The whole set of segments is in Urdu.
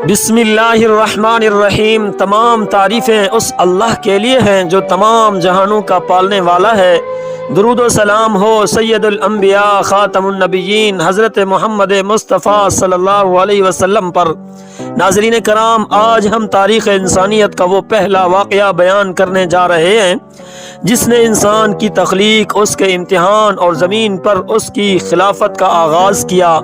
بسم اللہ الرحمن الرحیم۔ تمام تعریفیں اس اللہ کے لیے ہیں جو تمام جہانوں کا پالنے والا ہے۔ درود و سلام ہو سید الانبیاء خاتم النبیین حضرت محمد مصطفیٰ صلی اللہ علیہ وسلم پر۔ ناظرین کرام، آج ہم تاریخ انسانیت کا وہ پہلا واقعہ بیان کرنے جا رہے ہیں جس نے انسان کی تخلیق، اس کے امتحان اور زمین پر اس کی خلافت کا آغاز کیا۔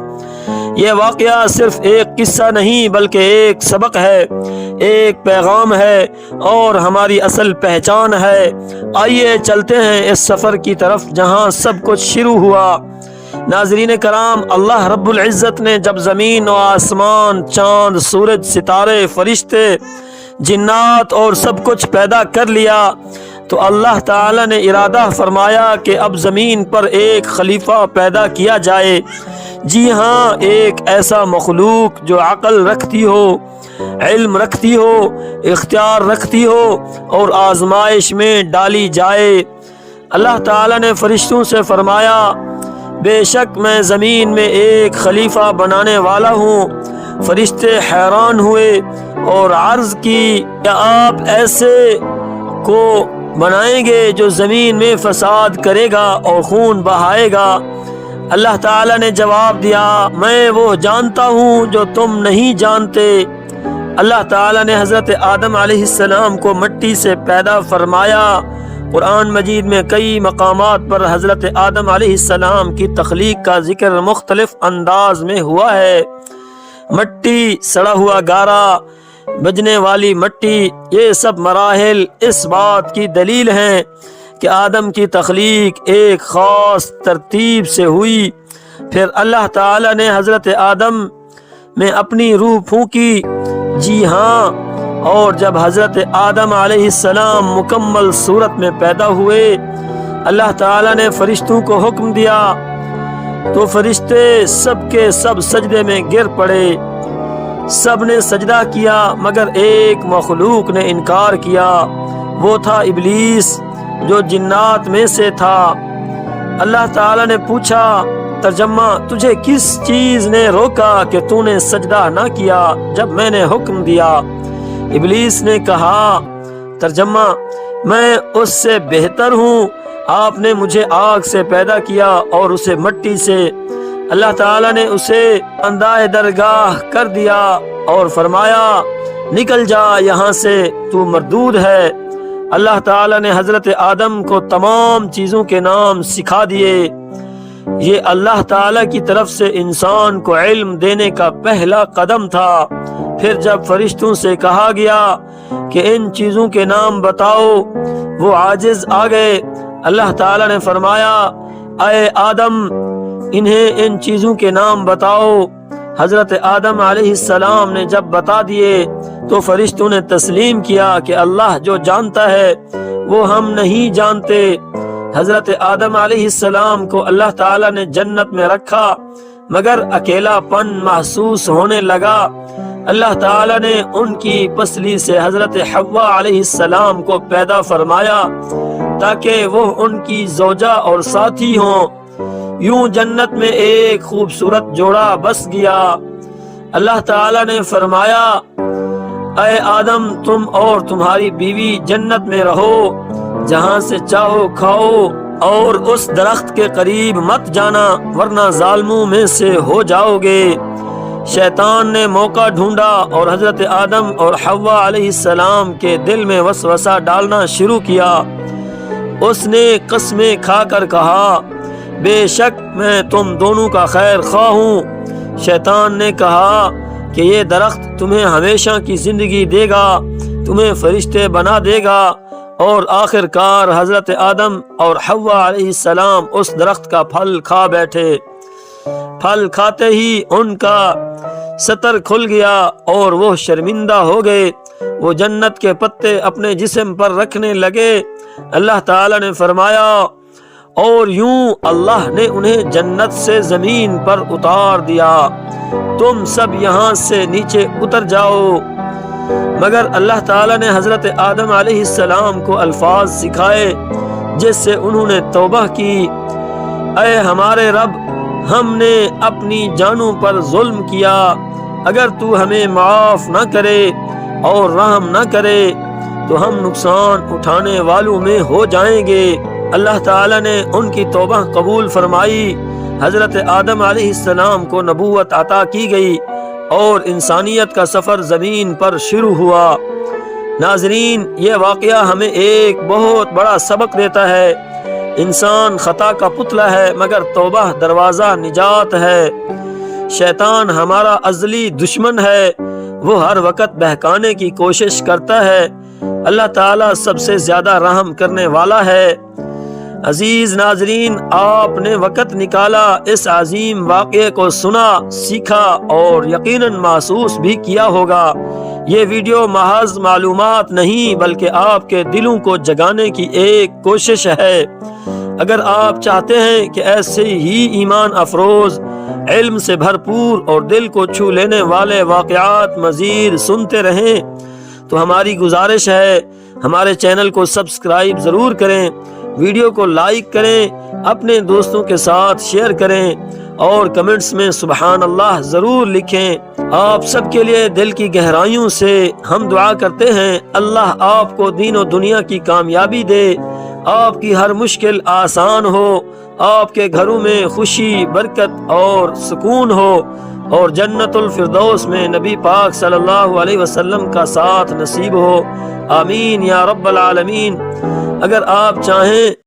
یہ واقعہ صرف ایک قصہ نہیں بلکہ ایک سبق ہے، ایک پیغام ہے اور ہماری اصل پہچان ہے۔ آئیے چلتے ہیں اس سفر کی طرف جہاں سب کچھ شروع ہوا۔ ناظرین کرام، اللہ رب العزت نے جب زمین و آسمان، چاند، سورج، ستارے، فرشتے، جنات اور سب کچھ پیدا کر لیا تو اللہ تعالی نے ارادہ فرمایا کہ اب زمین پر ایک خلیفہ پیدا کیا جائے۔ جی ہاں، ایک ایسا مخلوق جو عقل رکھتی ہو، علم رکھتی ہو، اختیار رکھتی ہو اور آزمائش میں ڈالی جائے۔ اللہ تعالی نے فرشتوں سے فرمایا، بے شک میں زمین میں ایک خلیفہ بنانے والا ہوں۔ فرشتے حیران ہوئے اور عرض کی، کیا آپ ایسے کو بنائیں گے جو زمین میں فساد کرے گا اور خون بہائے گا؟ اللہ تعالی نے جواب دیا، میں وہ جانتا ہوں جو تم نہیں جانتے۔ اللہ تعالی نے حضرت آدم علیہ السلام کو مٹی سے پیدا فرمایا۔ قرآن مجید میں کئی مقامات پر حضرت آدم علیہ السلام کی تخلیق کا ذکر مختلف انداز میں ہوا ہے۔ مٹی، سڑا ہوا گارا، بجنے والی مٹی، یہ سب مراحل اس بات کی دلیل ہیں کہ آدم کی تخلیق ایک خاص ترتیب سے ہوئی۔ پھر اللہ تعالی نے حضرت آدم میں اپنی روح پھونکی۔ جی ہاں، اور جب حضرت آدم علیہ السلام مکمل صورت میں پیدا ہوئے، اللہ تعالی نے فرشتوں کو حکم دیا تو فرشتے سب کے سب سجدے میں گر پڑے۔ سب نے سجدہ کیا مگر ایک مخلوق نے انکار کیا، وہ تھا ابلیس جو جنات میں سے تھا۔ اللہ تعالی نے پوچھا، ترجمہ، تجھے کس چیز نے روکا کہ تو نے سجدہ نہ کیا جب میں نے حکم دیا؟ ابلیس نے کہا، ترجمہ، میں اس سے بہتر ہوں، آپ نے مجھے آگ سے پیدا کیا اور اسے مٹی سے۔ اللہ تعالی نے اسے اندائے درگاہ کر دیا اور فرمایا، نکل جا یہاں سے، تو مردود ہے۔ اللہ تعالی نے حضرت آدم کو تمام چیزوں کے نام سکھا دیے۔ یہ اللہ تعالی کی طرف سے انسان کو علم دینے کا پہلا قدم تھا۔ پھر جب فرشتوں سے کہا گیا کہ ان چیزوں کے نام بتاؤ، وہ عاجز آ گئے۔ اللہ تعالی نے فرمایا، اے آدم، انہیں ان چیزوں کے نام بتاؤ۔ حضرت آدم علیہ السلام نے جب بتا دیے تو فرشتوں نے تسلیم کیا کہ اللہ جو جانتا ہے وہ ہم نہیں جانتے۔ حضرت آدم علیہ السلام کو اللہ تعالی نے جنت میں رکھا مگر اکیلا پن محسوس ہونے لگا۔ اللہ تعالی نے ان کی پسلی سے حضرت حوا علیہ السلام کو پیدا فرمایا تاکہ وہ ان کی زوجہ اور ساتھی ہوں۔ یوں جنت میں ایک خوبصورت جوڑا بس گیا۔ اللہ تعالی نے فرمایا، اے آدم، تم اور تمہاری بیوی جنت میں رہو، جہاں سے چاہو کھاؤ اور اس درخت کے قریب مت جانا ورنہ ظالموں میں سے ہو جاؤ گے۔ شیطان نے موقع ڈھونڈا اور حضرت آدم اور حوا علیہ السلام کے دل میں وسوسہ ڈالنا شروع کیا۔ اس نے قسمیں کھا کر کہا، بے شک میں تم دونوں کا خیر خواہ ہوں۔ شیطان نے کہا کہ یہ درخت تمہیں ہمیشہ کی زندگی دے گا، تمہیں فرشتے بنا دے گا، اور آخر کار حضرت آدم اور حوا علیہ السلام اس درخت کا پھل کھا بیٹھے۔ پھل کھاتے ہی ان کا ستر کھل گیا اور وہ شرمندہ ہو گئے۔ وہ جنت کے پتے اپنے جسم پر رکھنے لگے۔ اللہ تعالی نے فرمایا، اور یوں اللہ نے انہیں جنت سے زمین پر اتار دیا، تم سب یہاں سے نیچے اتر جاؤ۔ مگر اللہ تعالی نے حضرت آدم علیہ السلام کو الفاظ سکھائے جس سے انہوں نے توبہ کی، اے ہمارے رب، ہم نے اپنی جانوں پر ظلم کیا، اگر تو ہمیں معاف نہ کرے اور رحم نہ کرے تو ہم نقصان اٹھانے والوں میں ہو جائیں گے۔ اللہ تعالیٰ نے ان کی توبہ قبول فرمائی۔ حضرت آدم علیہ السلام کو نبوت عطا کی گئی اور انسانیت کا سفر زمین پر شروع ہوا۔ ناظرین، یہ واقعہ ہمیں ایک بہت بڑا سبق دیتا ہے۔ انسان خطا کا پتلا ہے مگر توبہ دروازہ نجات ہے۔ شیطان ہمارا ازلی دشمن ہے، وہ ہر وقت بہکانے کی کوشش کرتا ہے۔ اللہ تعالیٰ سب سے زیادہ رحم کرنے والا ہے۔ عزیز ناظرین، آپ نے وقت نکالا، اس عظیم واقعے کو سنا، سیکھا اور یقیناً محسوس بھی کیا ہوگا۔ یہ ویڈیو محض معلومات نہیں بلکہ آپ کے دلوں کو جگانے کی ایک کوشش ہے۔ اگر آپ چاہتے ہیں کہ ایسے ہی ایمان افروز، علم سے بھرپور اور دل کو چھو لینے والے واقعات مزید سنتے رہیں تو ہماری گزارش ہے ہمارے چینل کو سبسکرائب ضرور کریں، ویڈیو کو لائک کریں، اپنے دوستوں کے ساتھ شیئر کریں اور کمنٹس میں سبحان اللہ ضرور لکھیں۔ آپ سب کے لیے دل کی گہرائیوں سے ہم دعا کرتے ہیں اللہ آپ کو دین و دنیا کی کامیابی دے، آپ کی ہر مشکل آسان ہو، آپ کے گھروں میں خوشی، برکت اور سکون ہو اور جنت الفردوس میں نبی پاک صلی اللہ علیہ وسلم کا ساتھ نصیب ہو۔ آمین یا رب العالمین۔ اگر آپ چاہیں